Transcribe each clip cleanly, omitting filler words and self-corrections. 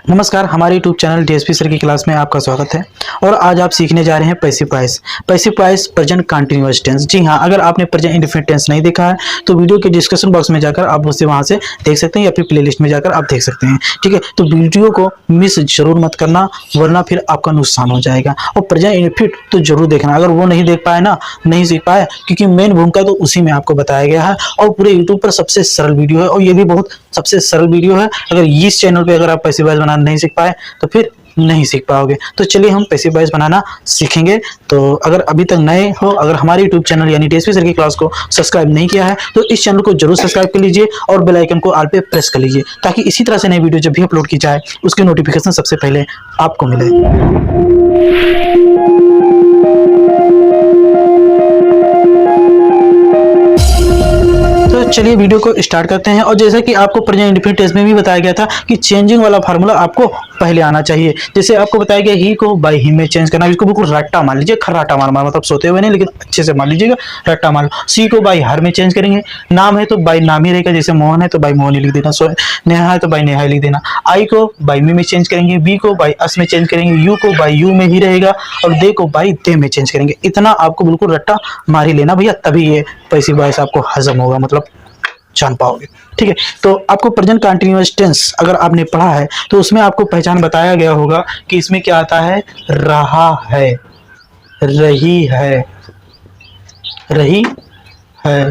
नमस्कार, हमारे YouTube channel DSP sir की क्लास में आपका स्वागत है। और आज आप सीखने जा रहे हैं passive voice. Passive voice present continuous tense. जी हाँ, अगर आपने प्रेजेंट इंडेफिनिट टेंस नहीं देखा है तो वीडियो के डिस्क्रिप्शन बॉक्स में जाकर आप उसे वहां से देख सकते हैं या फिर प्लेलिस्ट में जाकर आप देख सकते हैं। ठीक है, तो वीडियो को मिस जरूर मत करना, वरना फिर आपका नुकसान हो जाएगा। और प्रेजेंट इंडेफिनिट तो जरूर देखना, अगर वो नहीं देख पाए ना, नहीं सीख पाए, क्योंकि मेन भूमिका तो उसी में आपको बताया गया है और पूरे यूट्यूब पर सबसे सरल वीडियो है। और ये भी बहुत सबसे सरल वीडियो है। अगर इस चैनल पे अगर आप पैसिव वॉइस बनाना नहीं सीख पाए तो फिर नहीं सीख पाओगे। तो चलिए हम पैसिव वॉइस बनाना सीखेंगे। तो अगर अभी तक नए हो, अगर हमारे यूट्यूब चैनल यानी डीएसपी सर की क्लास को सब्सक्राइब नहीं किया है तो इस चैनल को जरूर सब्सक्राइब कर लीजिए और बेल आइकन को ऑल पे प्रेस कर लीजिए, ताकि इसी तरह से नई वीडियो जब भी अपलोड की जाए उसकी नोटिफिकेशन सबसे पहले आपको मिले। चलिए वीडियो को स्टार्ट करते हैं। और जैसा कि आपको प्रेजेंट इंडेफिनिट टेंस में भी बताया गया था कि चेंजिंग वाला फार्मूला आपको पहले आना चाहिए। जैसे आपको बताया गया ही को बाय हिम में चेंज करना, इसको बिल्कुल रट्टा मान लीजिए, खर्राटा मारना, मतलब सोते हुए नहीं लेकिन अच्छे से मान लीजिएगा, रट्टा मान लो। सी को बाय हर में चेंज करेंगे, नाम है तो बाय नाम ही रहेगा, जैसे मोहन है तो बाय मोहन ही लिख देना, नेहा है तो बाय नेहा लिख देना। आई को बाय मी में चेंज करेंगे, बी को बाय अस में चेंज करेंगे, यू को बाय यू में ही रहेगा और दे को बाय दे में चेंज करेंगे। इतना आपको बिल्कुल रट्टा मार ही लेना भैया, तभी ये पैसिव वॉइस आपको हजम होगा, मतलब जान पाओगे। ठीक है, तो आपको प्रेजेंट कंटीन्यूअस टेंस अगर आपने पढ़ा है तो उसमें आपको पहचान बताया गया होगा कि इसमें क्या आता है, रहा है, रही है, रही है,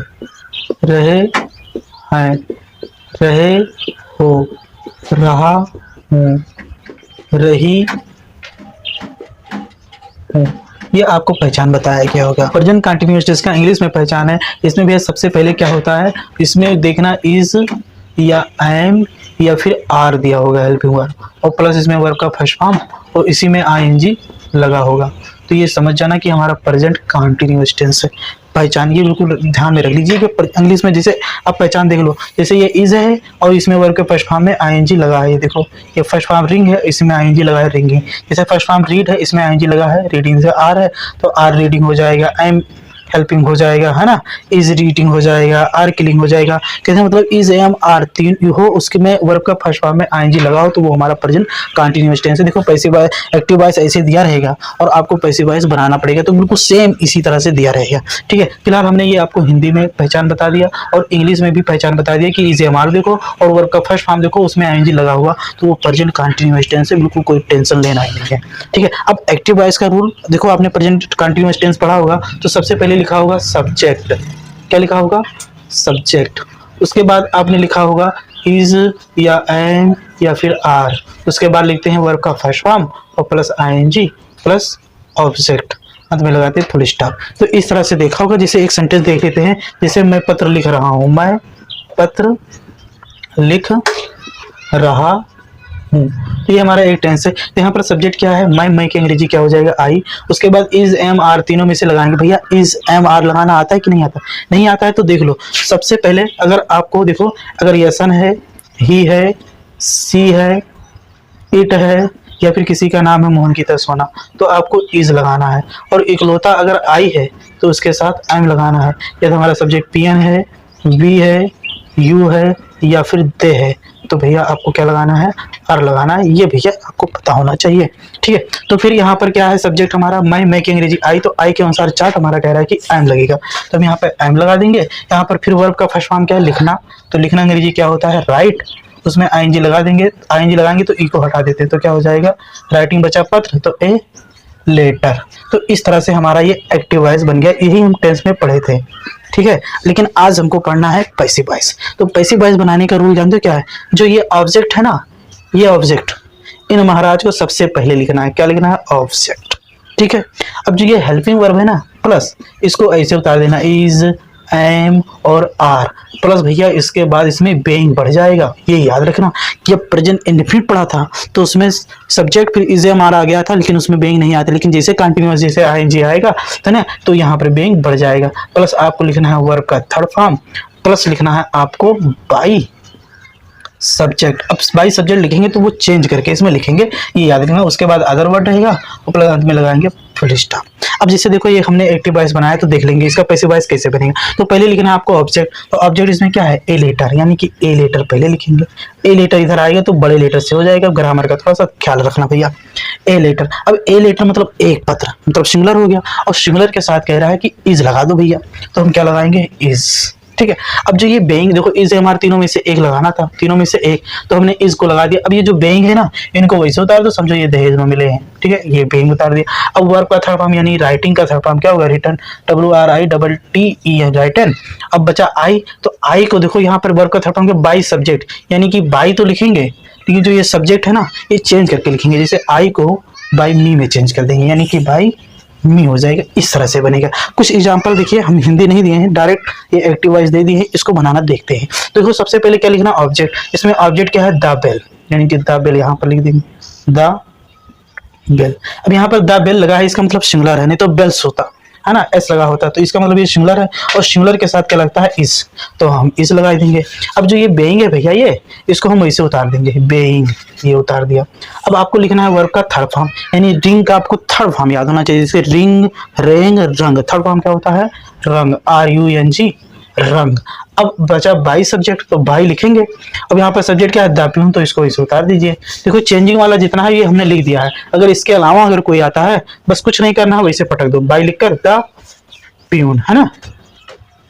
रहे हैं, रहे हो, रहा हूं, रही हूं, ये आपको पहचान बताया गया होगा। प्रेजेंट कंटीन्यूअस टेंस का इंग्लिश में पहचान है। इसमें भी सबसे पहले क्या होता है, इसमें देखना इज या एम या फिर आर दिया होगा हेल्पिंग वर्ब, और प्लस इसमें वर्ब का फर्स्ट फॉर्म और इसी में आईएनजी लगा होगा। तो ये समझ जाना कि हमारा प्रेजेंट कंटीन्यूअस टेंस है। पहचान ये बिल्कुल ध्यान में रख लीजिए कि इंग्लिश में जैसे आप पहचान देख लो, जैसे ये इज है और इसमें वर्ब के फर्स्ट फॉर्म में आईएनजी लगा है। ये देखो, ये फर्स्ट फॉर्म रिंग है, इसमें आईएनजी लगा है रिंगिंग। जैसे फर्स्ट फॉर्म रीड है, इसमें आईएनजी लगा है रीडिंग। से आर है तो आर रीडिंग हो जाएगा, एम हेल्पिंग हो जाएगा, है ना, इज रीडिंग हो जाएगा, आर किलिंग हो जाएगा। कहते मतलब इज एम आर तीन हो, उसके में वर्ब का फर्स्ट फॉर्म में आईएनजी लगाओ तो वो हमारा प्रेजेंट कंटीन्यूअस टेंस है। देखो पैसिव वॉइस एक्टिव वॉइस ऐसे दिया रहेगा और आपको पैसिव वॉइस बनाना पड़ेगा, तो बिल्कुल सेम इसी तरह से दिया रहेगा। ठीक है, फिलहाल हमने ये आपको हिंदी में पहचान बता दिया और इंग्लिश में भी पहचान बता दिया कि इज एम आर देखो और वर्ब का फर्स्ट फॉर्म देखो, उसमें आईएनजी लगा हुआ तो वो प्रेजेंट कंटीन्यूअस टेंस है, बिल्कुल कोई टेंशन लेना ही नहीं है। ठीक है, अब एक्टिव वॉइस का रूल देखो, आपने प्रेजेंट कंटीन्यूअस टेंस पढ़ा होगा तो सबसे पहले लिखा होगा सब्जेक्ट। क्या लिखा होगा, सब्जेक्ट। उसके बाद आपने लिखा होगा इज या एम या फिर आर। उसके बाद लिखते हैं वर्ब का फर्स्ट फॉर्म और प्लस आईएनजी प्लस ऑब्जेक्ट, अंत में लगाते हैं फुल स्टॉप। तो इस तरह से देखा होगा। जैसे एक सेंटेंस देख लेते हैं, जैसे मैं पत्र लिख रहा हूं, मैं पत्र लिख रहा हूं, तो ये हमारा एक टेंस है। तो यहाँ पर सब्जेक्ट क्या है, मैं की अंग्रेजी क्या हो जाएगा, आई। उसके बाद इज एम आर, तीनों में से लगाएंगे। भैया इज एम आर लगाना आता है कि नहीं आता, नहीं आता है तो देख लो। सबसे पहले अगर आपको देखो, अगर यसन है, ही है, सी है, इट है या फिर किसी का नाम है मोहन की तरह सोना, तो आपको इज लगाना है। और इकलौता अगर आई है तो उसके साथ एम लगाना है। यदि हमारा सब्जेक्ट पीएन है, वी है, यू है या फिर दे है, तो भैया आपको क्या लगाना है, आर लगाना है। ये भैया आपको पता होना चाहिए। ठीक है, तो फिर यहाँ पर क्या है, सब्जेक्ट हमारा मैं की अंग्रेजी आई, तो आई के अनुसार चार्ट हमारा कह रहा है कि एम लगेगा, तो हम यहाँ पे एम लगा देंगे। यहाँ पर फिर वर्ब का फर्स्ट फॉर्म क्या है, लिखना, तो लिखना अंग्रेजी क्या होता है, राइट। उसमें आईएनजी लगा देंगे, आईएनजी लगाएंगे तो ई को हटा देते हैं, तो क्या हो जाएगा, राइटिंग बचा पत्र, तो ए लेटर। तो इस तरह से हमारा ये एक्टिव वॉइस बन गया। यही हम टेंस में पढ़े थे। ठीक है, लेकिन आज हमको पढ़ना है पैसिव वॉइस। तो पैसिव वॉइस बनाने का रूल जानते हो क्या है, जो ये ऑब्जेक्ट है ना, ये ऑब्जेक्ट इन महाराज को सबसे पहले लिखना है। क्या लिखना है, ऑब्जेक्ट। ठीक है, अब जो ये हेल्पिंग वर्ब है ना, प्लस इसको ऐसे उतार देना, इज एम और आर प्लस भैया इसके बाद इसमें बेइंग बढ़ जाएगा। ये याद रखना कि जब प्रेजेंट इंडेफिनिट पढ़ा था तो उसमें सब्जेक्ट फिर इज एम आर आ गया था, लेकिन उसमें बेइंग नहीं आती। लेकिन जैसे कंटिन्यूअस जैसे आईएनजी आएगा है ना, तो यहाँ पर बेइंग बढ़ जाएगा। प्लस आपको लिखना है वर्ब का थर्ड फॉर्म, प्लस लिखना है आपको बाई सब्जेक्ट। अब बाई सब्जेक्ट लिखेंगे तो वो चेंज करके इसमें लिखेंगे, ये याद रखना। उसके बाद अदर वर्ड रहेगा और प्लस अंत में लगाएंगे फुल स्टॉप। अब जैसे देखो ये हमने एक्टिव वॉइस बनाया तो देख लेंगे इसका पैसिव वॉइस कैसे बनेगा। तो पहले लिखना है आपको ऑब्जेक्ट। तो ऑब्जेक्ट इसमें क्या है, ए लेटर, यानी कि ए लेटर पहले लिखेंगे। ए लेटर इधर आएगा तो बड़े लेटर से हो जाएगा। ग्रामर का थोड़ा सा ख्याल रखना भैया। ए लेटर, अब ए लेटर मतलब एक पत्र, मतलब सिंगुलर हो गया। और सिंगुलर के साथ कह रहा है कि इज लगा दो भैया, तो हम क्या लगाएंगे, इज। ठीक है। अब जो ये बेइंग, देखो इज हमारे तीनों में से एक लगाना था, तीनों में से एक, तो हमने इज को लगा दिया। अब ये जो बेइंग है ना, इनको वैसे उतार दो, समझो ये दहेज में मिले हैं। ठीक है, ये बेइंग उतार दिया। अब वर्ब का थर्ड फॉर्म यानी राइटिंग का थर्ड फॉर्म क्या होगा, रिटन, WRITTE है राइटन। अब बचा आई, तो आई को देखो यहाँ पर वर्ब का थर्ड फॉर्म क्या, बाई सब्जेक्ट, यानी कि बाई तो लिखेंगे लेकिन जो ये सब्जेक्ट है ना ये चेंज करके लिखेंगे। जैसे आई को बाई मी में चेंज कर देंगे, यानी कि बाई मी हो जाएगा। इस तरह से बनेगा। कुछ एग्जांपल देखिए, हम हिंदी नहीं दिए हैं, डायरेक्ट ये एक्टिव वॉइस दे दी है, इसको बनाना देखते हैं। तो देखो सबसे पहले क्या लिखना, ऑब्जेक्ट। इसमें ऑब्जेक्ट क्या है, द बेल, यानी कि द बेल यहाँ पर लिख देंगे, द बेल। अब यहाँ पर द बेल लगा है, इसका मतलब सिंगुलर है, नहीं तो बेल्स होता है ना, एस लगा होता, तो इसका मतलब ये सिंगुलर है। और सिंगुलर के साथ क्या लगता है, इस, तो हम इस लगा देंगे। अब जो ये बेइंग है भैया, ये इसको हम वैसे उतार देंगे, बेइंग, ये उतार दिया। अब आपको लिखना है वर्ब का थर्ड फॉर्म, यानी रिंग का आपको थर्ड फॉर्म याद होना चाहिए। जैसे रिंग, रेंग, रंग, थर्ड फॉर्म क्या होता है, रंग, RUNG, रंग। अब बचा बाई सब्जेक्ट, तो बाई लिखेंगे। अब यहाँ पर सब्जेक्ट क्या है, द प्यून, तो इसको इसे उतार दीजिए। देखो चेंजिंग वाला जितना है ये हमने लिख दिया है। अगर इसके अलावा अगर कोई आता है, बस कुछ नहीं करना है, वैसे पटक दो, बाई लिखकर द प्यून, है ना,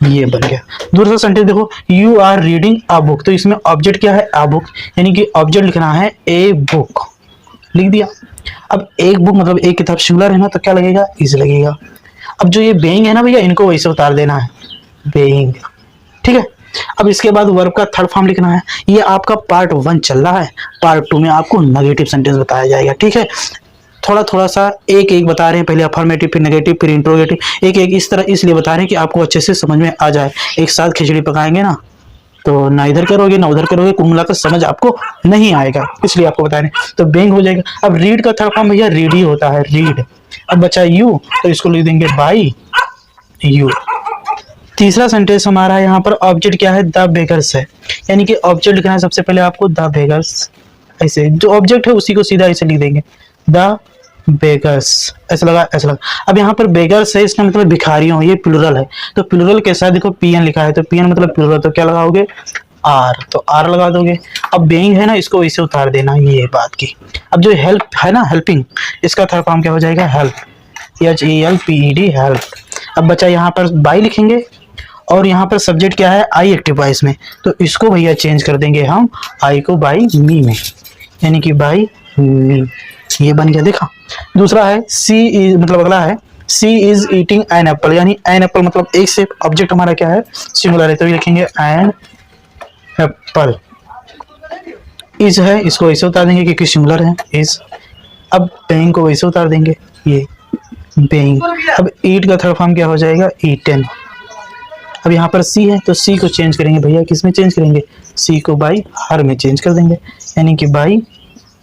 ये बन गया। दूसरा सेंटेंस देखो, you are reading a book, तो इसमें ऑब्जेक्ट क्या है, अ बुक, यानी कि ऑब्जेक्ट लिखना है ए बुक, लिख दिया। अब एक बुक मतलब एक किताब सिंगुलर है ना, तो क्या लगेगा, इज लगेगा। अब जो ये बेइंग है ना भैया, इनको वैसे उतार देना है, बेइंग। ठीक है। अब इसके बाद वर्ब का थर्ड फॉर्म लिखना है। ये आपका पार्ट 1 चल रहा है, पार्ट 2 में आपको नेगेटिव सेंटेंस बताया जाएगा। ठीक है, थोड़ा सा एक एक बता रहे हैं, पहले अफर्मेटिव, फिर नेगेटिव, फिर इंट्रोगेटिव, एक एक इस तरह इसलिए बता रहे हैं कि आपको अच्छे से समझ में आ जाए। एक साथ खिचड़ी पकाएंगे ना तो ना इधर करोगे ना उधर करोगे, कुल मिलाकर समझ आपको नहीं आएगा, इसलिए आपको बता रहे हैं। तो बेइंग हो जाएगा। अब रीड का थर्ड फॉर्म भैया रीड ही होता है, रीड। अब बचा यू, तो इसको लिख देंगे बाई यू। तीसरा सेंटेंस हमारा यहाँ पर ऑब्जेक्ट क्या है, द बेगर्स है, यानी कि ऑब्जेक्ट लिखना है सबसे पहले आपको द बेगर्स, ऐसे जो ऑब्जेक्ट है उसी को सीधा ऐसे लिख देंगे, द बेगर्स, ऐसा लगा, ऐसा लगा। अब यहाँ पर बेगर्स है, इसका मतलब भिखारियों, ये प्लुरल है, तो प्लुरल के साथ देखो PN लिखा है, तो PN मतलब प्लुरल, तो क्या लगाओगे, आर, तो आर लगा दोगे। अब बेइंग है ना, इसको इसे उतार देना, ये बात की। अब जो हेल्प है ना, हेल्पिंग, इसका थर्ड फॉर्म क्या हो जाएगा, हेल्प, HELPED, हेल्प। अब बचा यहाँ पर बाई लिखेंगे, और यहाँ पर सब्जेक्ट क्या है, आई एक्टिव वॉइस में, तो इसको भैया चेंज कर देंगे हम, आई को बाई मी में, यानी कि बाई मी, ये बन गया। देखा। दूसरा है सी इज, मतलब अगला है सी इज ईटिंग एन एप्पल, यानी एन एप्पल मतलब एक से, ऑब्जेक्ट हमारा क्या है, सिंगुलर है, तो ये लिखेंगे एन एप्पल। इज है, इसको ऐसे उतार देंगे क्योंकि सिंगुलर है, इज। अब बेइंग को वैसे उतार देंगे, ये बेइंग। अब ईट का थर्ड फॉर्म क्या हो जाएगा, ईटन। अब यहाँ पर सी है, तो सी को चेंज करेंगे भैया, किस में चेंज करेंगे, सी को बाई हर में चेंज कर देंगे, यानी कि बाई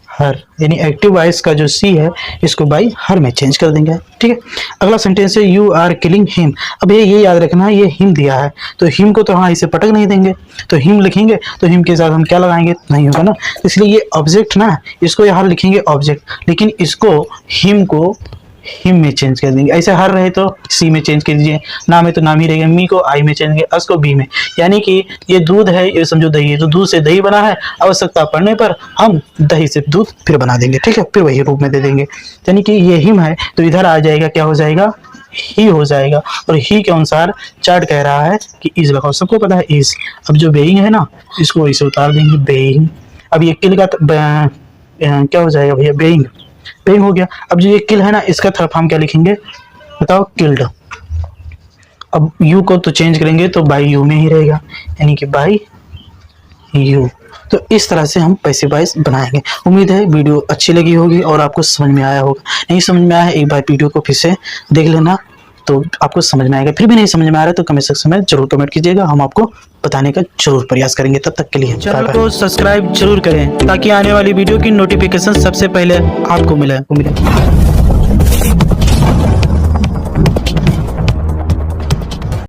हर, यानी एक्टिव वॉइस का जो सी है इसको बाई हर में चेंज कर देंगे। ठीक है। अगला सेंटेंस है यू आर किलिंग हिम। अब ये याद रखना है, ये हिम दिया है, तो हिम को तो हाँ इसे पटक नहीं देंगे, तो हिम लिखेंगे, तो हिम के साथ हम क्या लगाएंगे, नहीं होगा ना, इसलिए ये ऑब्जेक्ट ना, इसको यहाँ लिखेंगे ऑब्जेक्ट, लेकिन इसको हिम को हिम में चेंज कर देंगे। ऐसे हर रहे तो सी में चेंज कर दीजिए, नाम है तो नाम ही रहेगा, मी को आई में चेंज करेंगे, अस को बी में, यानी कि ये दूध है, ये समझो दही है, तो दूध से दही बना है, आवश्यकता पड़ने पर हम दही से दूध फिर बना देंगे। ठीक है, फिर वही रूप में दे देंगे, यानी कि ये हिम है तो इधर आ जाएगा, क्या हो जाएगा, ही हो जाएगा। और ही के अनुसार चार्ट कह रहा है कि इज लगाओ, सबको पता है इज। अब जो बेइंग है ना, इसको इसे उतार देंगे, बेइंग। अब ये किल का क्या हो जाएगा भैया, बेइंग, बेइंग हो गया। अब जो ये किल है ना, इसका थर्ड फॉर्म क्या लिखेंगे, बताओ, किल्ड। अब यू को तो चेंज करेंगे तो बाई यू में ही रहेगा, यानी कि बाई यू। तो इस तरह से हम पैसिव वॉइस बनाएंगे। उम्मीद है वीडियो अच्छी लगी होगी और आपको समझ में आया होगा। नहीं समझ में आया, एक बार वीडियो को फिर से देख लेना, तो आपको समझ में आएगा। फिर भी नहीं समझ में आ रहा है तो कमेंट सेक्शन में जरूर कमेंट कीजिएगा, हम आपको बताने का जरूर प्रयास करेंगे। तब तक के लिए चैनल को सब्सक्राइब जरूर करें ताकि आने वाली वीडियो की नोटिफिकेशन सबसे पहले आपको मिले।